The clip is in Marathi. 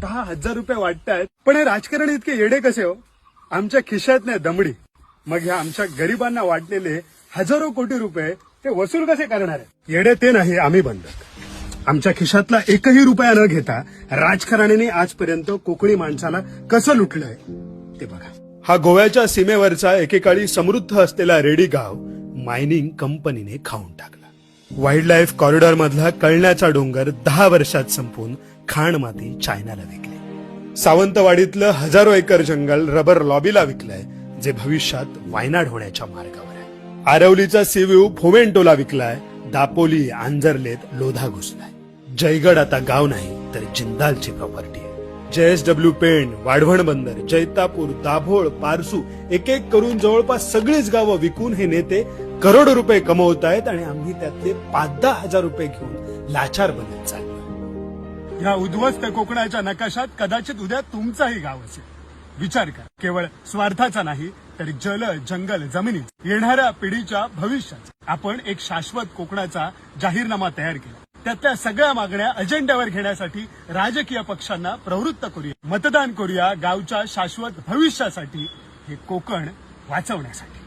10,000 रुपये वाटतायत, पण हे राजकारणी इतके येडे कसे हो? आमच्या खिशात नाही दमडी, मग ह्या आमच्या गरिबांना वाटलेले हजारो कोटी रुपये ते वसूल कसे करणार आहे? येडे ते नाही, आम्ही बंधक. आमच्या खिशातला एकही रुपया न घेता राजकारण्यांनी आजपर्यंत कोकणी माणसाला कसं लुटलंय ते बघा. हा गोव्याच्या सीमेवरचा एकेकाळी समृद्ध असलेला रेडी गाव मायनिंग कंपनीने खाऊन टाकला. वाईल्ड लाईफ कॉरिडॉर मधला कळण्याचा डोंगर 10 वर्षात संपून खाण माती चायनाला विकली. सावंतवाडीतलं हजारो एकर जंगल रबर लॉबीला विकलंय, जे भविष्यात वायनाड होण्याच्या मार्गावर आहे. आरवलीचा सीव्ह्यू फोमेंटोला विकलाय. दापोली आंजर्लेत लोधा घुसलाय. जयगड आता गाव नाही तर जिंदालची प्रॉपर्टी आहे. JSW पेण, वाढवण बंदर, जैतापूर, दाभोळ, पारसू एक एक करून जवळपास सगळीच गावं विकून हे नेते करोडो रुपये कमवतायत आणि आम्ही त्यातले 5-10 हजार रुपये घेऊन लाचार बनत चाललो. या उद्ध्वस्त कोकणाच्या नकाशात कदाचित उद्या तुमचाही गाव असेल. विचार करा, केवळ स्वार्थाचा नाही तर जल, जंगल, जमिनी येणाऱ्या पिढीच्या भविष्याचा. आपण एक शाश्वत कोकणाचा जाहीरनामा तयार केला. त्यातल्या सगळ्या मागण्या अजेंड्यावर घेण्यासाठी राजकीय पक्षांना प्रवृत्त करूया. मतदान करूया गावच्या शाश्वत भविष्यासाठी, हे कोकण वाचवण्यासाठी.